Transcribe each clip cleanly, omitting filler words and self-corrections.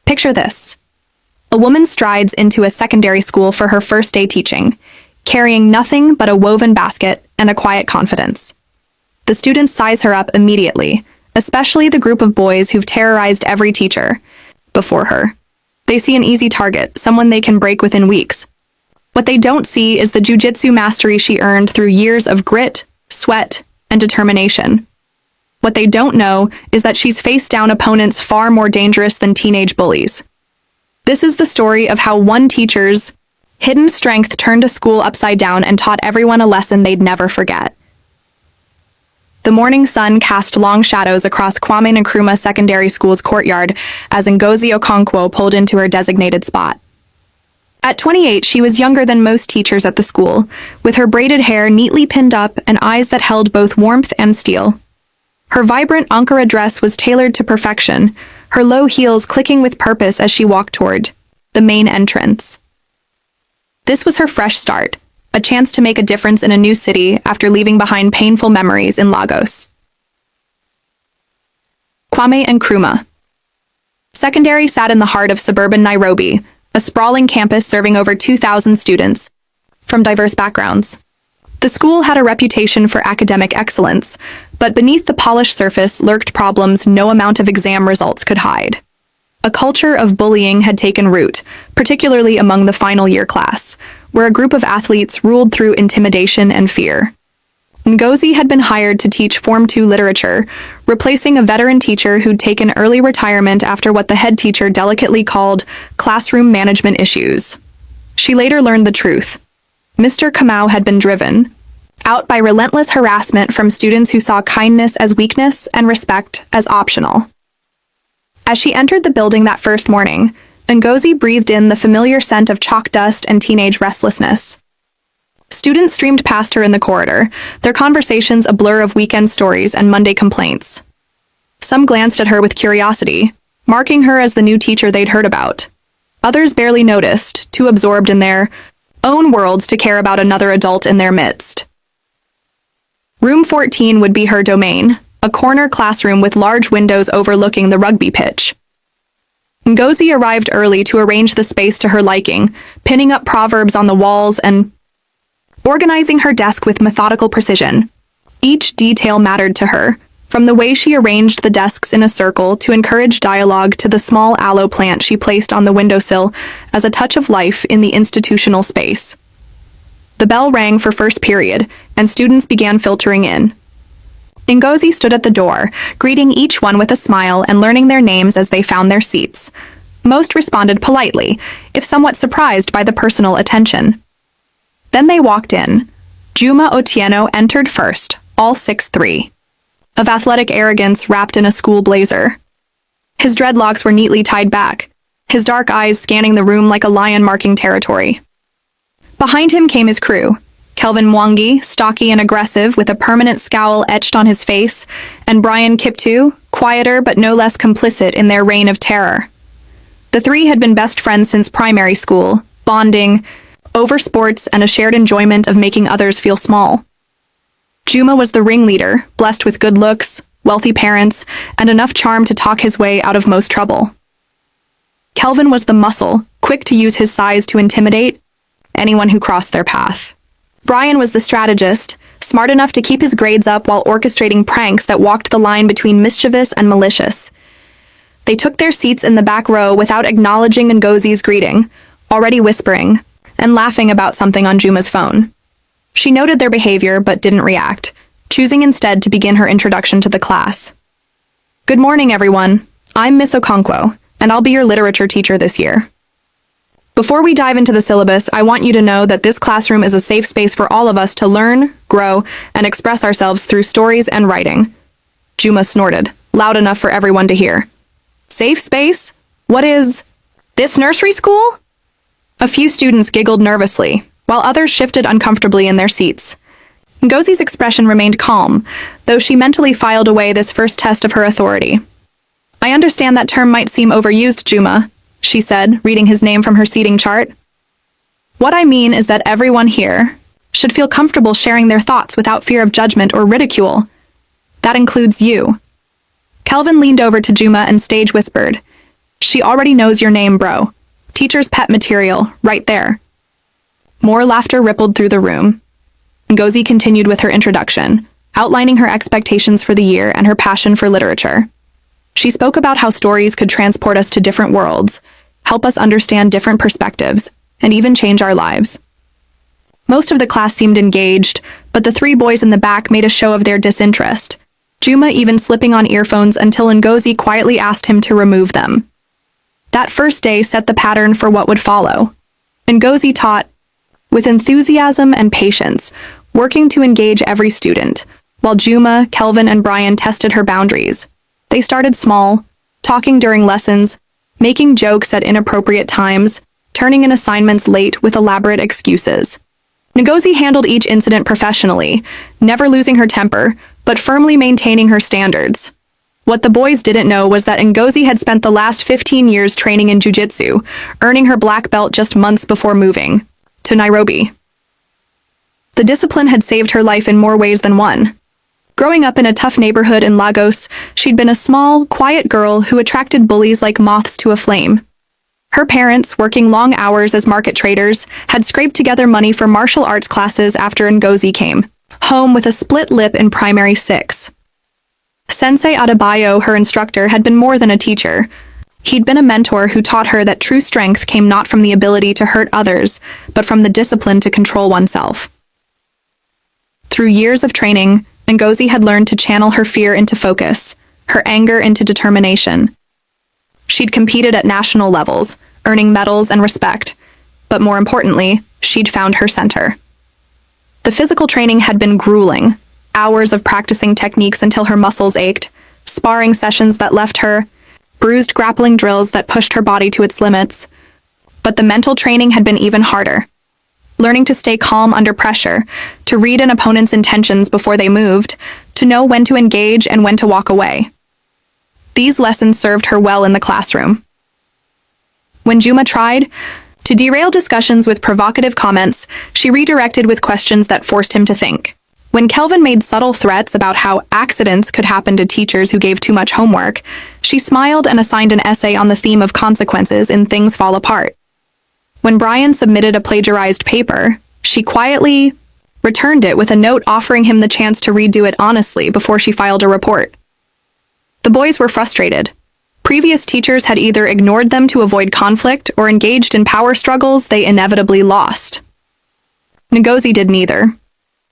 Picture this. A woman strides into a secondary school for her first day teaching, carrying nothing but a woven basket and a quiet confidence. The students size her up immediately, especially the group of boys who've terrorized every teacher before her. They see an easy target, someone they can break within weeks. What they don't see is the jujitsu mastery she earned through years of grit, sweat, and determination. What they don't know is that she's faced down opponents far more dangerous than teenage bullies. This is the story of how one teacher's hidden strength turned a school upside down and taught everyone a lesson they'd never forget. The morning sun cast long shadows across Kwame Nkrumah Secondary School's courtyard as Ngozi Okonkwo pulled into her designated spot. At 28, she was younger than most teachers at the school, with her braided hair neatly pinned up and eyes that held both warmth and steel. Her vibrant Ankara dress was tailored to perfection, her low heels clicking with purpose as she walked toward the main entrance. This was her fresh start, a chance to make a difference in a new city after leaving behind painful memories in Lagos. Kwame Nkrumah Secondary sat in the heart of suburban Nairobi, a sprawling campus serving over 2,000 students from diverse backgrounds. The school had a reputation for academic excellence, but beneath the polished surface lurked problems no amount of exam results could hide. A culture of bullying had taken root, particularly among the final year class, where a group of athletes ruled through intimidation and fear. Ngozi had been hired to teach Form 2 literature, replacing a veteran teacher who'd taken early retirement after what the head teacher delicately called classroom management issues. She later learned the truth. Mr. Kamau had been driven out by relentless harassment from students who saw kindness as weakness and respect as optional. As she entered the building that first morning, Ngozi breathed in the familiar scent of chalk dust and teenage restlessness. Students streamed past her in the corridor, their conversations a blur of weekend stories and Monday complaints. Some glanced at her with curiosity, marking her as the new teacher they'd heard about. Others barely noticed, too absorbed in their own worlds to care about another adult in their midst. Room 14 would be her domain, a corner classroom with large windows overlooking the rugby pitch. Ngozi arrived early to arrange the space to her liking, pinning up proverbs on the walls and organizing her desk with methodical precision. Each detail mattered to her, from the way she arranged the desks in a circle to encourage dialogue to the small aloe plant she placed on the windowsill as a touch of life in the institutional space. The bell rang for first period, and students began filtering in. Ngozi stood at the door, greeting each one with a smile and learning their names as they found their seats. Most responded politely, if somewhat surprised by the personal attention. Then they walked in. Juma Otieno entered first, all 6'3", of athletic arrogance wrapped in a school blazer. His dreadlocks were neatly tied back, his dark eyes scanning the room like a lion marking territory. Behind him came his crew, Kelvin Mwangi, stocky and aggressive with a permanent scowl etched on his face, and Brian Kiptu, quieter but no less complicit in their reign of terror. The three had been best friends since primary school, bonding over sports and a shared enjoyment of making others feel small. Juma was the ringleader, blessed with good looks, wealthy parents, and enough charm to talk his way out of most trouble. Kelvin was the muscle, quick to use his size to intimidate anyone who crossed their path. Brian was the strategist, smart enough to keep his grades up while orchestrating pranks that walked the line between mischievous and malicious. They took their seats in the back row without acknowledging Ngozi's greeting, already whispering and laughing about something on Juma's phone. She noted their behavior but didn't react, choosing instead to begin her introduction to the class. Good morning, everyone. I'm Miss Okonkwo, and I'll be your literature teacher this year. Before we dive into the syllabus, I want you to know that this classroom is a safe space for all of us to learn, grow, and express ourselves through stories and writing. Juma snorted, loud enough for everyone to hear. Safe space? What is this, nursery school? A few students giggled nervously, while others shifted uncomfortably in their seats. Ngozi's expression remained calm, though she mentally filed away this first test of her authority. I understand that term might seem overused, Juma, she said, reading his name from her seating chart. What I mean is that everyone here should feel comfortable sharing their thoughts without fear of judgment or ridicule. That includes you. Kelvin leaned over to Juma and stage whispered, She already knows your name, bro. Teacher's pet material, right there. More laughter rippled through the room. Ngozi continued with her introduction, outlining her expectations for the year and her passion for literature. She spoke about how stories could transport us to different worlds, help us understand different perspectives, and even change our lives. Most of the class seemed engaged, but the three boys in the back made a show of their disinterest, Juma even slipping on earphones until Ngozi quietly asked him to remove them. That first day set the pattern for what would follow. Ngozi taught with enthusiasm and patience, working to engage every student, while Juma, Kelvin, and Brian tested her boundaries. They started small, talking during lessons, making jokes at inappropriate times, turning in assignments late with elaborate excuses. Ngozi handled each incident professionally, never losing her temper, but firmly maintaining her standards. What the boys didn't know was that Ngozi had spent the last 15 years training in jiu-jitsu, earning her black belt just months before moving to Nairobi. The discipline had saved her life in more ways than one. Growing up in a tough neighborhood in Lagos, she'd been a small, quiet girl who attracted bullies like moths to a flame. Her parents, working long hours as market traders, had scraped together money for martial arts classes after Ngozi came home with a split lip in primary 6. Sensei Adebayo, her instructor, had been more than a teacher. He'd been a mentor who taught her that true strength came not from the ability to hurt others, but from the discipline to control oneself. Through years of training, Ngozi had learned to channel her fear into focus, her anger into determination. She'd competed at national levels, earning medals and respect, but more importantly, she'd found her center. The physical training had been grueling, hours of practicing techniques until her muscles ached, sparring sessions that left her, bruised grappling drills that pushed her body to its limits. But the mental training had been even harder. Learning to stay calm under pressure, to read an opponent's intentions before they moved, to know when to engage and when to walk away. These lessons served her well in the classroom. When Juma tried to derail discussions with provocative comments, she redirected with questions that forced him to think. When Kelvin made subtle threats about how accidents could happen to teachers who gave too much homework, she smiled and assigned an essay on the theme of consequences in Things Fall Apart. When Brian submitted a plagiarized paper, she quietly returned it with a note offering him the chance to redo it honestly before she filed a report. The boys were frustrated. Previous teachers had either ignored them to avoid conflict or engaged in power struggles they inevitably lost. Ngozi did neither.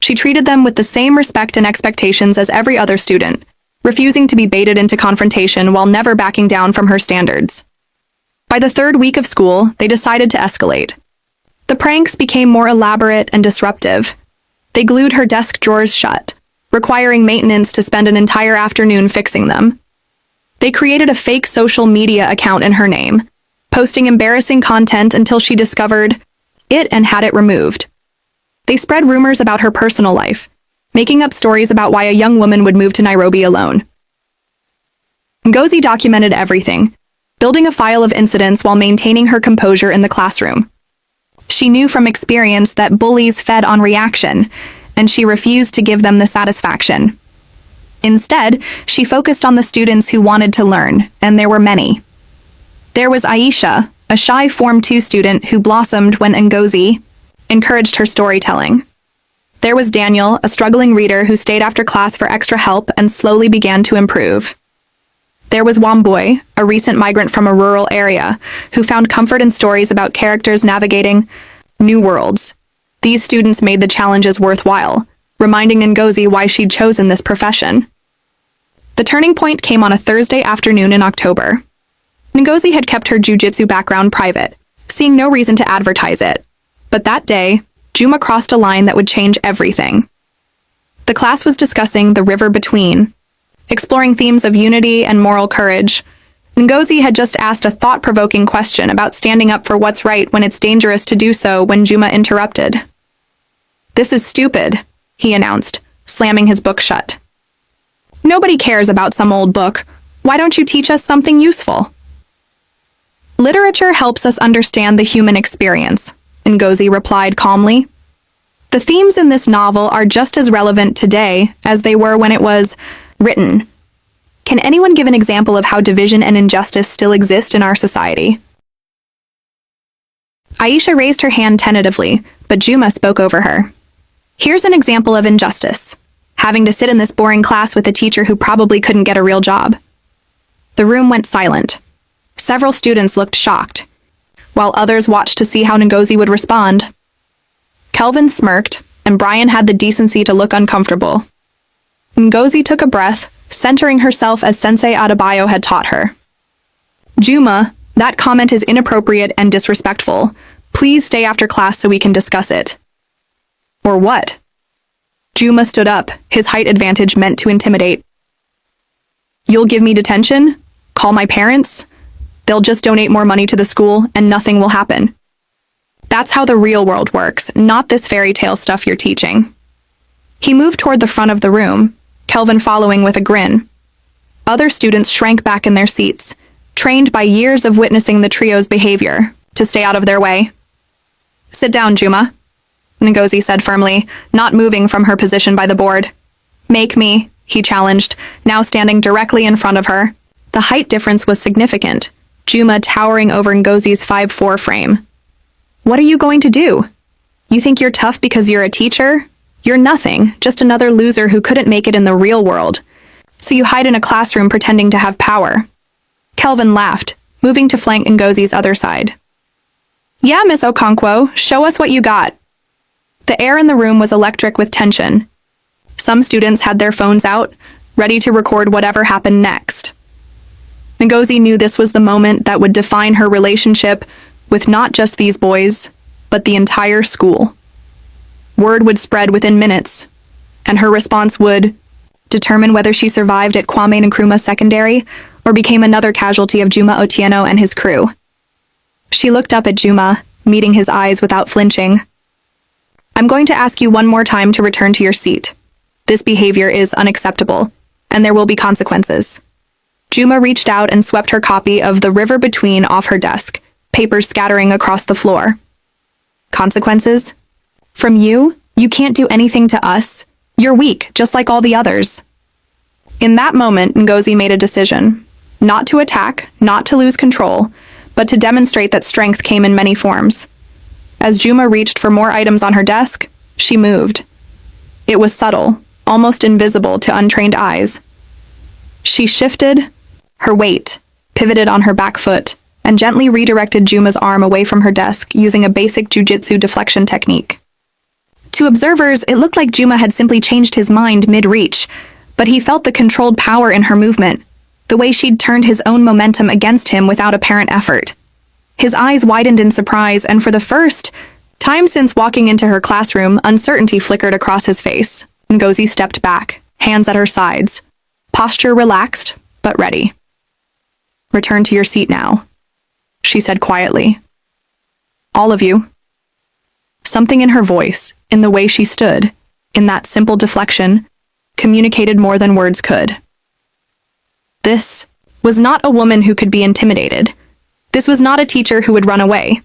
She treated them with the same respect and expectations as every other student, refusing to be baited into confrontation while never backing down from her standards. By the third week of school, they decided to escalate. The pranks became more elaborate and disruptive. They glued her desk drawers shut, requiring maintenance to spend an entire afternoon fixing them. They created a fake social media account in her name, posting embarrassing content until she discovered it and had it removed. They spread rumors about her personal life, making up stories about why a young woman would move to Nairobi alone. Ngozi documented everything, building a file of incidents while maintaining her composure in the classroom. She knew from experience that bullies fed on reaction, and she refused to give them the satisfaction. Instead, she focused on the students who wanted to learn, and there were many. There was Aisha, a shy Form 2 student who blossomed when Ngozi encouraged her storytelling. There was Daniel, a struggling reader who stayed after class for extra help and slowly began to improve. There was Wamboy, a recent migrant from a rural area, who found comfort in stories about characters navigating new worlds. These students made the challenges worthwhile, reminding Ngozi why she'd chosen this profession. The turning point came on a Thursday afternoon in October. Ngozi had kept her jiu-jitsu background private, seeing no reason to advertise it. But that day, Juma crossed a line that would change everything. The class was discussing the river between, exploring themes of unity and moral courage. Ngozi had just asked a thought-provoking question about standing up for what's right when it's dangerous to do so when Juma interrupted. "This is stupid," he announced, slamming his book shut. "Nobody cares about some old book. Why don't you teach us something useful?" "Literature helps us understand the human experience," Ngozi replied calmly. "The themes in this novel are just as relevant today as they were when it was written. Can anyone give an example of how division and injustice still exist in our society? Aisha raised her hand tentatively, but Juma spoke over her. Here's an example of injustice. Having to sit in this boring class with a teacher who probably couldn't get a real job. The room went silent. Several students looked shocked, while others watched to see how Ngozi would respond. Kelvin smirked, and Brian had the decency to look uncomfortable. Ngozi took a breath, centering herself as Sensei Adebayo had taught her. Juma, that comment is inappropriate and disrespectful. Please stay after class so we can discuss it. Or what? Juma stood up, his height advantage meant to intimidate. You'll give me detention? Call my parents? They'll just donate more money to the school and nothing will happen. That's how the real world works, not this fairy tale stuff you're teaching. He moved toward the front of the room, Kelvin following with a grin. Other students shrank back in their seats, trained by years of witnessing the trio's behavior, to stay out of their way. Sit down, Juma, Ngozi said firmly, not moving from her position by the board. Make me, he challenged, now standing directly in front of her. The height difference was significant, Juma towering over Ngozi's 5'4" frame. What are you going to do? You think you're tough because you're a teacher? You're nothing, just another loser who couldn't make it in the real world. So you hide in a classroom pretending to have power. Kelvin laughed, moving to flank Ngozi's other side. Yeah, Miss Okonkwo, show us what you got. The air in the room was electric with tension. Some students had their phones out, ready to record whatever happened next. Ngozi knew this was the moment that would define her relationship with not just these boys, but the entire school. Word would spread within minutes, and her response would determine whether she survived at Kwame Nkrumah Secondary or became another casualty of Juma Otieno and his crew. She looked up at Juma, meeting his eyes without flinching. I'm going to ask you one more time to return to your seat. This behavior is unacceptable, and there will be consequences. Juma reached out and swept her copy of The River Between off her desk, papers scattering across the floor. Consequences? From you? You can't do anything to us. You're weak, just like all the others. In that moment, Ngozi made a decision. Not to attack, not to lose control, but to demonstrate that strength came in many forms. As Juma reached for more items on her desk, she moved. It was subtle, almost invisible to untrained eyes. She shifted, her weight, pivoted on her back foot, and gently redirected Juma's arm away from her desk using a basic jujitsu deflection technique. To observers, it looked like Juma had simply changed his mind mid-reach, but he felt the controlled power in her movement, the way she'd turned his own momentum against him without apparent effort. His eyes widened in surprise, and for the first time since walking into her classroom, uncertainty flickered across his face. Ngozi stepped back, hands at her sides, posture relaxed, but ready. Return to your seat now, she said quietly. All of you. Something in her voice, in the way she stood, in that simple deflection, communicated more than words could. This was not a woman who could be intimidated. This was not a teacher who would run away.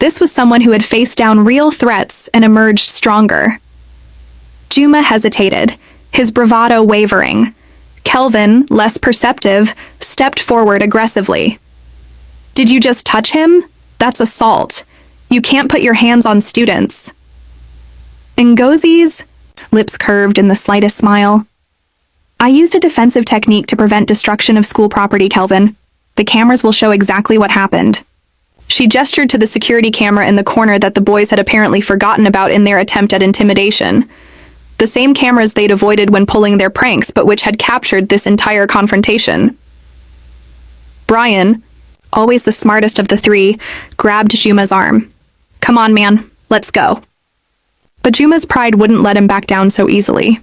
This was someone who had faced down real threats and emerged stronger. Juma hesitated, his bravado wavering. Kelvin, less perceptive, stepped forward aggressively. Did you just touch him? That's assault. You can't put your hands on students. Ngozi's lips curved in the slightest smile. I used a defensive technique to prevent destruction of school property, Kelvin. The cameras will show exactly what happened. She gestured to the security camera in the corner that the boys had apparently forgotten about in their attempt at intimidation. The same cameras they'd avoided when pulling their pranks, but which had captured this entire confrontation. Brian, always the smartest of the three, grabbed Juma's arm. Come on, man, let's go. But Juma's pride wouldn't let him back down so easily.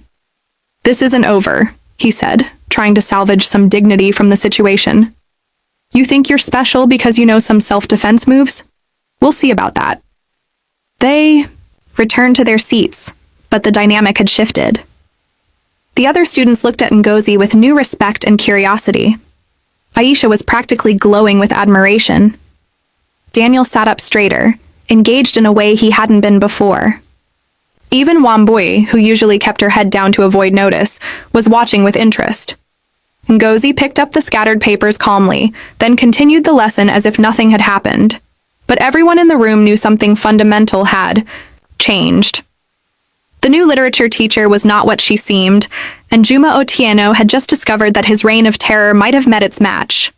This isn't over, he said, trying to salvage some dignity from the situation. You think you're special because you know some self-defense moves? We'll see about that. They returned to their seats, but the dynamic had shifted. The other students looked at Ngozi with new respect and curiosity. Aisha was practically glowing with admiration. Daniel sat up straighter, engaged in a way he hadn't been before. Even Wambui, who usually kept her head down to avoid notice, was watching with interest. Ngozi picked up the scattered papers calmly, then continued the lesson as if nothing had happened. But everyone in the room knew something fundamental had changed. The new literature teacher was not what she seemed, and Juma Otieno had just discovered that his reign of terror might have met its match.